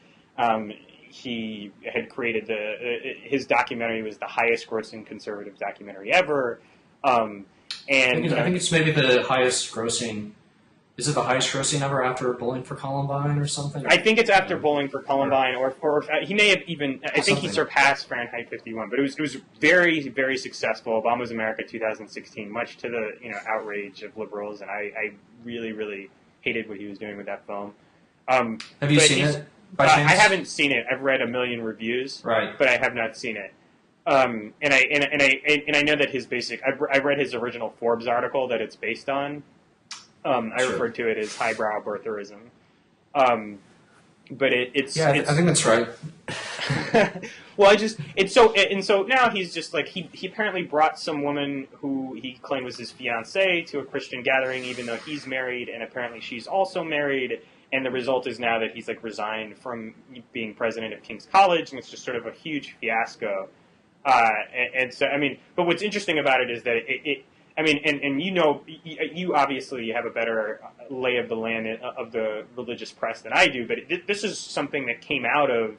He had created his documentary was the highest grossing conservative documentary ever, and I think it's maybe the highest grossing. Is it the highest grossing ever after Bowling for Columbine or something? I think it's after Bowling for Columbine, or he may have even. I think he surpassed Fahrenheit 51, but it was very, very successful. Obama's America 2016, much to the outrage of liberals, and I really, really hated what he was doing with that film. Have you seen it? I haven't seen it. I've read a million reviews, right, but I have not seen it. And I know that his basic. I read his original Forbes article that it's based on. I referred to it as highbrow birtherism, but it's. I think that's right. Well, so now he's just like he apparently brought some woman who he claimed was his fiancée to a Christian gathering, even though he's married, and apparently she's also married. And the result is now that he's resigned from being president of King's College, and it's just sort of a huge fiasco. And so, but what's interesting about it is that you obviously have a better lay of the land of the religious press than I do, but this is something that came out of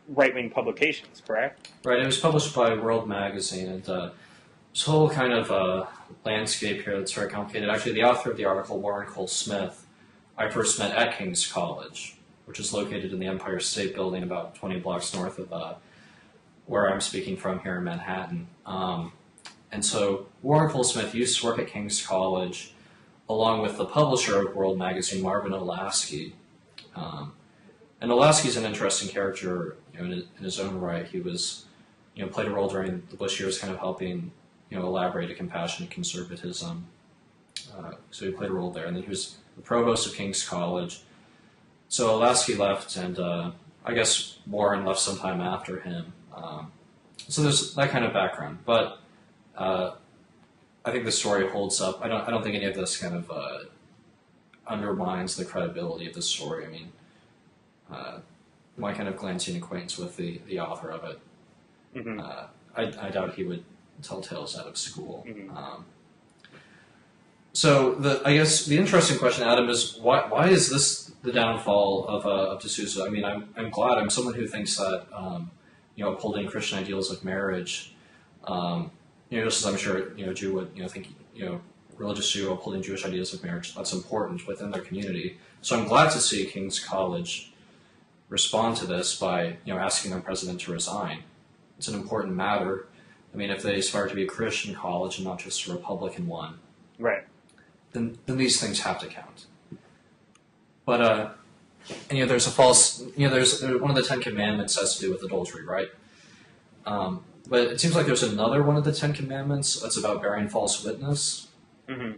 right-wing publications, correct? Right. It was published by World Magazine, and this whole kind of landscape here that's very complicated. Actually, the author of the article, Warren Cole Smith, I first met at King's College, which is located in the Empire State Building about 20 blocks north of where I'm speaking from here in Manhattan. And so Warren Cole Smith used to work at King's College along with the publisher of World Magazine, Marvin Olasky. And Olasky's an interesting character in his own right. He was played a role during the Bush years, kind of helping, elaborate a compassionate conservatism. So he played a role there. And then he was the provost of King's College. So Lasky left, and I guess Warren left sometime after him. So there's that kind of background. But I think the story holds up. I don't think any of this kind of undermines the credibility of the story. I mean, my kind of glancing acquaintance with the author of it, Mm-hmm. I doubt he would tell tales out of school. Mm-hmm. So I guess the interesting question, Adam, is why is this the downfall of D'Souza? I mean, I'm glad. I'm someone who thinks that upholding Christian ideals of marriage, just as I'm sure a Jew would think religious Jew upholding Jewish ideas of marriage, that's important within their community. So I'm glad to see King's College respond to this by asking their president to resign. It's an important matter. I mean, if they aspire to be a Christian college and not just a Republican one, Right. then these things have to count. But there's a false. There's one of the Ten Commandments has to do with adultery, right? But it seems like there's another one of the Ten Commandments that's about bearing false witness, Mm-hmm.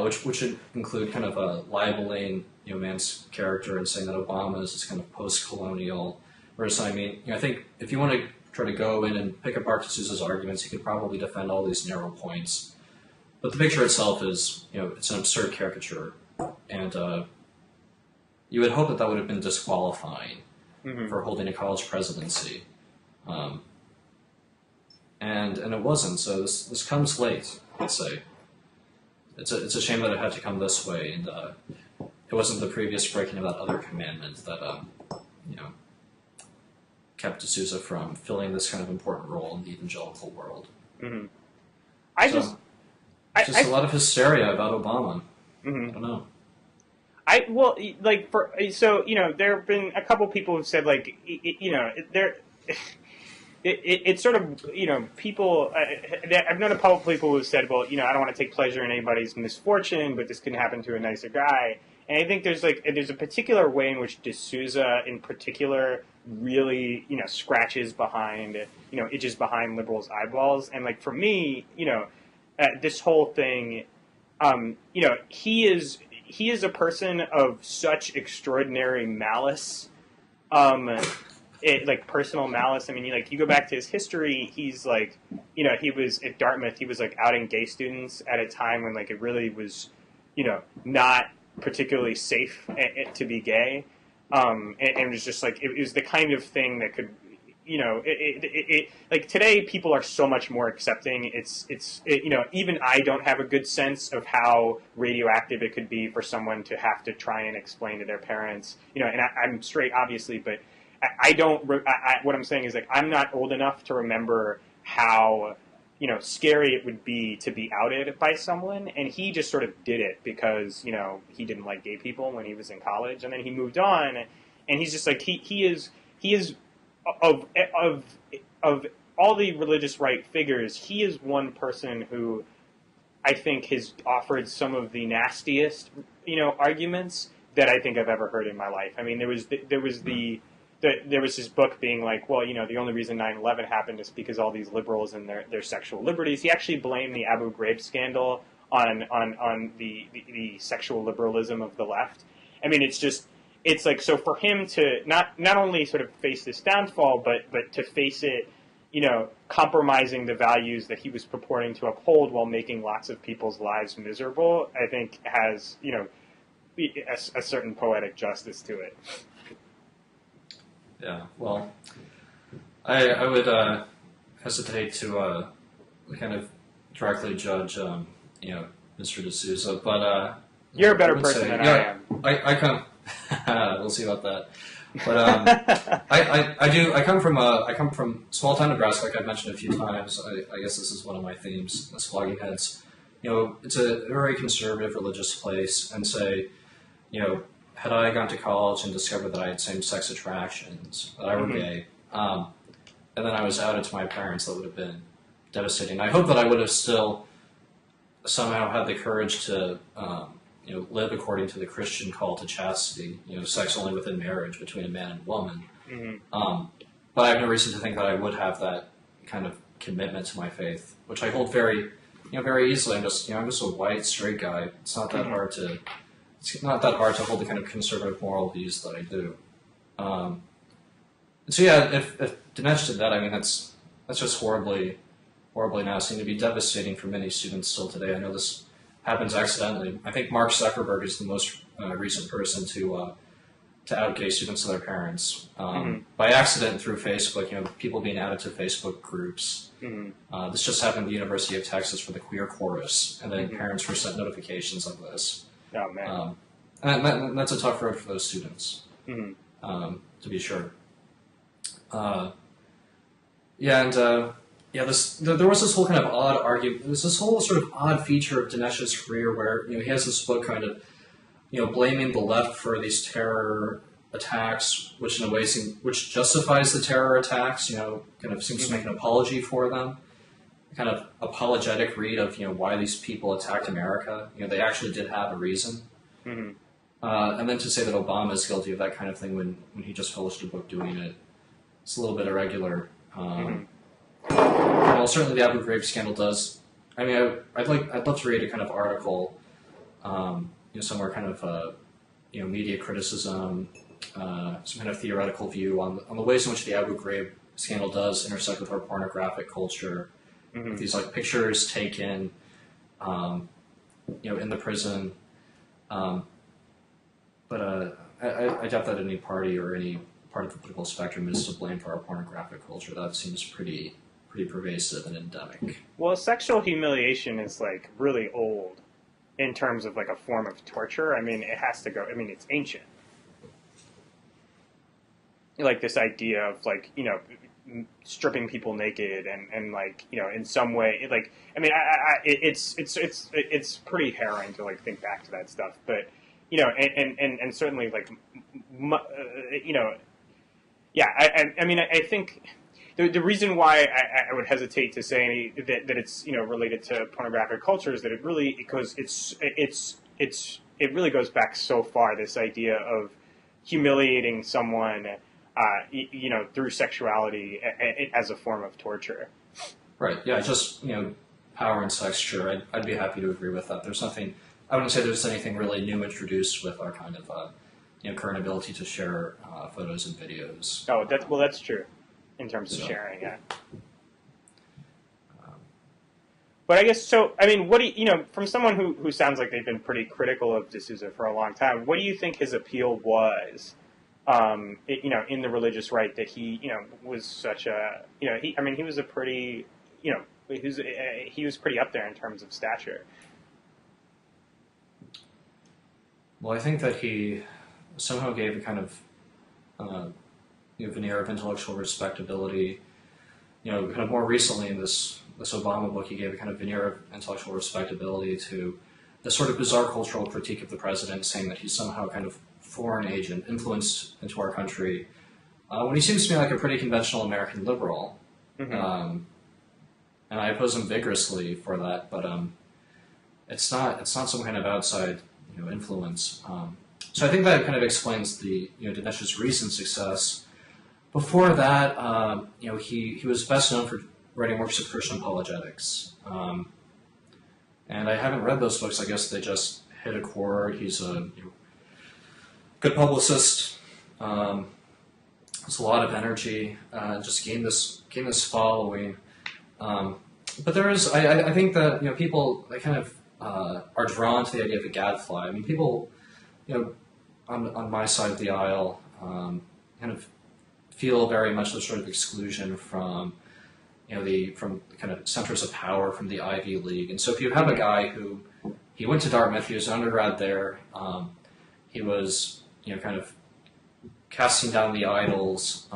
which would include kind of libeling man's character and saying that Obama is this kind of post-colonial. Whereas I mean, I think if you want to try to go in and pick apart D'Souza's arguments, he could probably defend all these narrow points. But the picture itself is, it's an absurd caricature, and you would hope that would have been disqualifying Mm-hmm. for holding a college presidency, and it wasn't. So this comes late. Let's say it's a shame that it had to come this way, and it wasn't the previous breaking of that other commandment that kept D'Souza from filling this kind of important role in the evangelical world. Mm-hmm. A lot of hysteria about Obama. Mm-hmm. I don't know. There have been a couple people who've said it's sort of people. I've known a couple people who've said, well, I don't want to take pleasure in anybody's misfortune, but this can happen to a nicer guy. And I think there's a particular way in which D'Souza, in particular, really scratches behind, itches behind liberals' eyeballs. And for me, this whole thing, he is a person of such extraordinary malice, personal malice. I mean, you go back to his history, he's he was at Dartmouth, he was outing gay students at a time when it really was, not particularly safe to be gay. And it was just it was the kind of thing that could, today people are so much more accepting. Even I don't have a good sense of how radioactive it could be for someone to have to try and explain to their parents, and I'm straight, obviously, but I don't, what I'm saying is I'm not old enough to remember how, scary it would be to be outed by someone, and he just sort of did it because, he didn't like gay people when he was in college, and then he moved on, and he's just he is of all the religious right figures, he is one person who I think has offered some of the nastiest, arguments that I think I've ever heard in my life. I mean, there was his book being the only reason 9/11 happened is because all these liberals and their sexual liberties. He actually blamed the Abu Ghraib scandal on the sexual liberalism of the left. I mean, so for him to not only sort of face this downfall, but to face it, compromising the values that he was purporting to uphold while making lots of people's lives miserable, I think has, a certain poetic justice to it. Yeah, well, I would hesitate to kind of directly judge, Mr. D'Souza, but you're a better person than I am. I come. We'll see about that. But I come from small town Nebraska, like I've mentioned a few times. I guess this is one of my themes as Flogging Heads. It's a very conservative religious place, and say, had I gone to college and discovered that I had same-sex attractions, that I were gay, and then I was outed to my parents, that would have been devastating. I hope that I would have still somehow had the courage to, live according to the Christian call to chastity, sex only within marriage between a man and woman. Mm-hmm. but I have no reason to think that I would have that kind of commitment to my faith, which I hold very, very easily. I'm just a white straight guy. It's not that hard to hold the kind of conservative moral views that I do. So yeah, if Dinesh did that, I mean that's just horribly nasty, and it'd be devastating for many students still today. I know this happens accidentally. I think Mark Zuckerberg is the most recent person to out gay students to their parents by accident through Facebook. People being added to Facebook groups. This just happened at the University of Texas for the queer chorus, and then parents were sent notifications of this. Oh man, and that's a tough road for those students, to be sure. There was this whole kind of odd argument. There was this whole sort of odd feature of Dinesh's career where he has this book kind of blaming the left for these terror attacks, which in a way which justifies the terror attacks. Kind of seems to make an apology for them, kind of apologetic read of why these people attacked America. They actually did have a reason. And then to say that Obama is guilty of that kind of thing when he just published a book doing it, it's a little bit irregular. Well, certainly the Abu Ghraib scandal does. I mean, I'd love to read a kind of article, somewhere kind of, media criticism, some kind of theoretical view on the ways in which the Abu Ghraib scandal does intersect with our pornographic culture. With these pictures taken, in the prison. But I doubt that any party or any part of the political spectrum is to blame for our pornographic culture. That seems pretty pervasive and endemic. Well, sexual humiliation is really old in terms of a form of torture. I mean, it has to go. I mean, it's ancient. This idea of stripping people naked and in some way it's pretty harrowing to think back to that stuff. But and certainly I think the reason why I would hesitate to say that it's related to pornographic culture is that it really goes back so far, this idea of humiliating someone through sexuality as a form of torture. Right. Yeah. Just power and sex. Sure, I'd be happy to agree with that. There's nothing. I wouldn't say there's anything really new introduced with our kind of current ability to share photos and videos. Oh, that's true. In terms of sharing, yeah. But I guess so. I mean, what do from someone who sounds like they've been pretty critical of D'Souza for a long time, what do you think his appeal was? In the religious right, that he was such a he was a pretty he was pretty up there in terms of stature. Well, I think that he somehow gave a kind of veneer of intellectual respectability. Kind of more recently in this Obama book, he gave a kind of veneer of intellectual respectability to the sort of bizarre cultural critique of the president, saying that he's somehow kind of foreign agent influenced into our country, when he seems to me like a pretty conventional American liberal. And I oppose him vigorously for that, but it's not some kind of outside influence. So I think that kind of explains the Dinesh's recent success. Before that, he was best known for writing works of Christian apologetics, and I haven't read those books. I guess they just hit a chord. He's a good publicist. Has a lot of energy. Just gained this following. But there is, I think that people, they kind of are drawn to the idea of a gadfly. I mean, people, on my side of the aisle, kind of feel very much the sort of exclusion from the kind of centers of power from the Ivy League. And so if you have a guy who he went to Dartmouth, he was an undergrad there, he was kind of casting down the idols,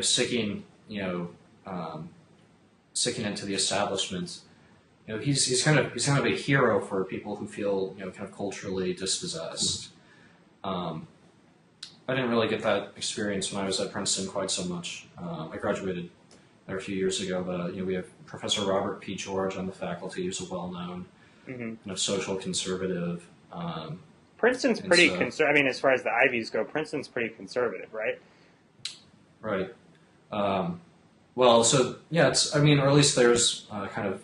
sicking into the establishment. He's kind of a hero for people who feel kind of culturally dispossessed. I didn't really get that experience when I was at Princeton quite so much. I graduated there a few years ago, but we have Professor Robert P. George on the faculty, who's a well-known kind of social conservative. Princeton's pretty conservative. I mean, as far as the Ivies go, Princeton's pretty conservative, right? Right. Well, so yeah, I mean, or at least there's kind of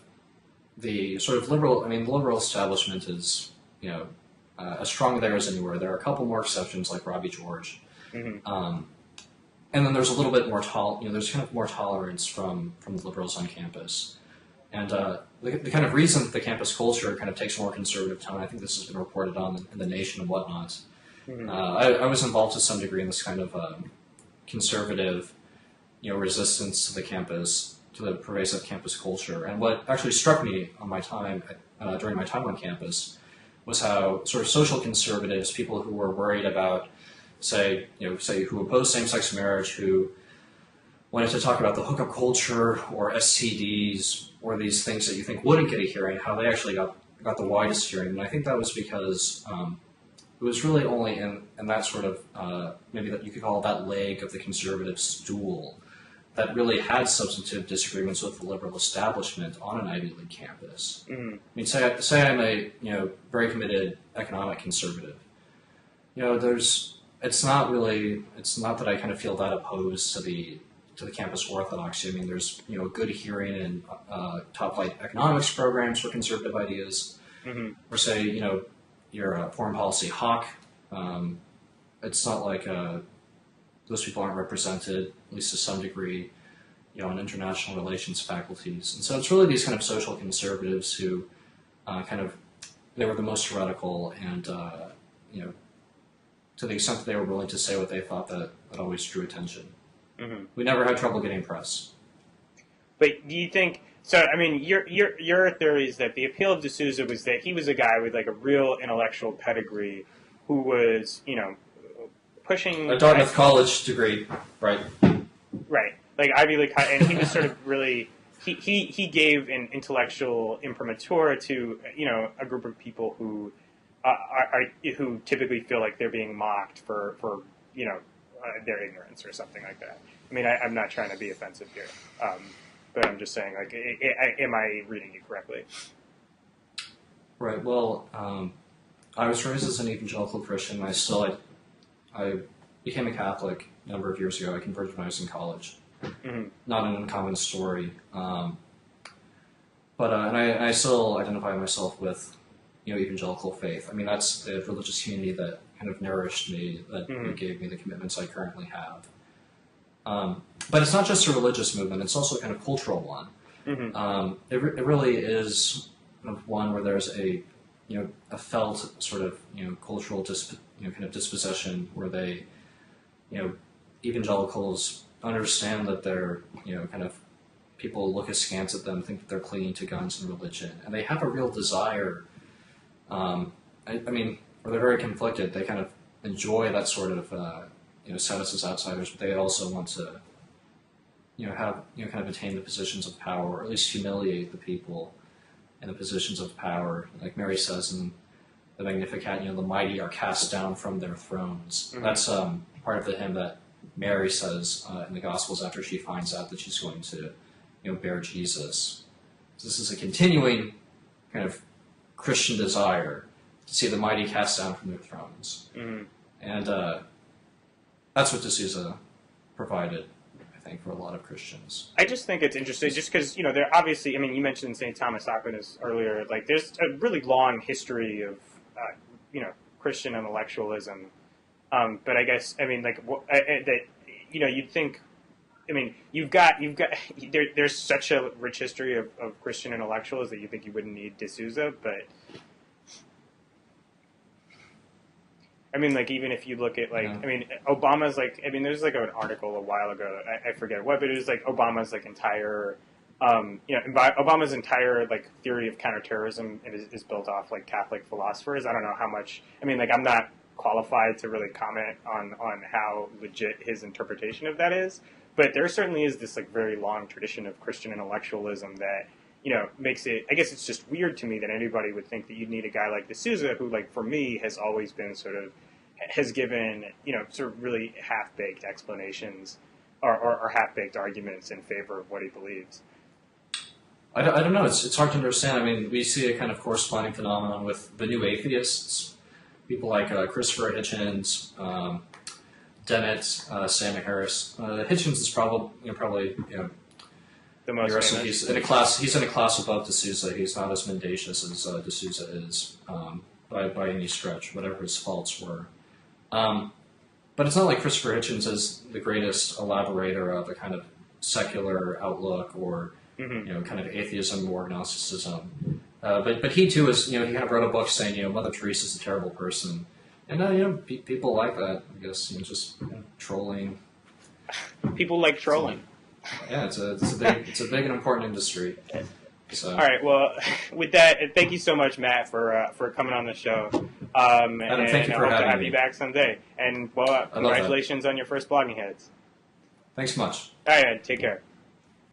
the sort of liberal. I mean, the liberal establishment is, as strong there as anywhere. There are a couple more exceptions, like Robbie George, and then there's a little bit more there's kind of more tolerance from the liberals on campus, and the kind of reason that the campus culture kind of takes a more conservative tone. I think this has been reported on in the Nation and whatnot. I was involved to some degree in this kind of conservative, resistance to the campus, to the pervasive campus culture. And what actually struck me on my time during my time on campus was how sort of social conservatives, people who were worried about, say who opposed same-sex marriage, who wanted to talk about the hookup culture or STDs or these things that you think wouldn't get a hearing, how they actually got the widest hearing. And I think that was because it was really only in that sort of, maybe that you could call that leg of the conservative stool that really had substantive disagreements with the liberal establishment on an Ivy League campus. I mean, say I'm a very committed economic conservative. It's not that I kind of feel that opposed to the campus orthodoxy. I mean, there's a good hearing in top flight economics programs for conservative ideas, or say you're a foreign policy hawk. It's not like those people aren't represented, at least to some degree, in international relations faculties. And so it's really these kind of social conservatives who they were the most heretical and, to the extent that they were willing to say what they thought, that always drew attention. We never had trouble getting press. But do you think... So, I mean, your theory is that the appeal of D'Souza was that he was a guy with, like, a real intellectual pedigree who was, pushing... A Dartmouth College degree, right. Right. Like, Ivy League, and he was sort of really... He gave an intellectual imprimatur to, a group of people who who typically feel like they're being mocked for their ignorance or something like that. I mean, I'm not trying to be offensive here. But I'm just saying, like, am I reading you correctly? Right. Well, I was raised as an evangelical Christian. I became a Catholic a number of years ago. I converted when I was in college. Not an uncommon story. But I still identify myself with, evangelical faith. I mean, that's the religious community that kind of nourished me, that gave me the commitments I currently have. But it's not just a religious movement; it's also a kind of cultural one. It really is kind of one where there's a felt sort of cultural kind of disposition where they evangelicals understand that they're kind of people look askance at them, think that they're clinging to guns and religion, and they have a real desire. I mean, or they're very conflicted. They kind of enjoy that sort of status as outsiders, but they also want to have kind of attain the positions of power, or at least humiliate the people in the positions of power. Like Mary says in the Magnificat, the mighty are cast down from their thrones. That's part of the hymn that Mary says in the Gospels after she finds out that she's going to bear Jesus. So this is a continuing kind of Christian desire to see the mighty cast down from their thrones. And that's what D'Souza provided, I think, for a lot of Christians. I just think it's interesting, just because, they're obviously, I mean, you mentioned St. Thomas Aquinas earlier, like, there's a really long history of, Christian intellectualism. But I guess, I mean, like, you'd think, I mean, there's such a rich history of Christian intellectuals that you think you wouldn't need D'Souza, but I mean, like, even if you look at, like, I mean, Obama's, like, I mean, there's, like, an article a while ago, I forget what, but it was, like, Obama's, like, entire, Obama's entire, like, theory of counterterrorism is built off, like, Catholic philosophers. I don't know how much, I mean, like, I'm not qualified to really comment on how legit his interpretation of that is, but there certainly is this, like, very long tradition of Christian intellectualism that, makes it, I guess it's just weird to me that anybody would think that you'd need a guy like D'Souza, who, like, for me, has always been sort of, has given, sort of really half-baked explanations or half-baked arguments in favor of what he believes. I don't know. It's hard to understand. I mean, we see a kind of corresponding phenomenon with the new atheists, people like Christopher Hitchens, Dennett, Sam Harris. Hitchens is probably The most famous. He's in a class. He's in a class above D'Souza. He's not as mendacious as D'Souza is by any stretch, whatever his faults were. But it's not like Christopher Hitchens is the greatest elaborator of a kind of secular outlook or kind of atheism or Gnosticism. But he too is he kind of wrote a book saying Mother Teresa's a terrible person, and people like that. I guess just trolling. People like trolling. Yeah, it's a big and important industry. So. All right. Well, with that, thank you so much, Matt, for coming on the show. Adam, thank you for I hope to having have me. you back someday. And well, congratulations on your first Blogging Heads. Thanks much. All right, take care.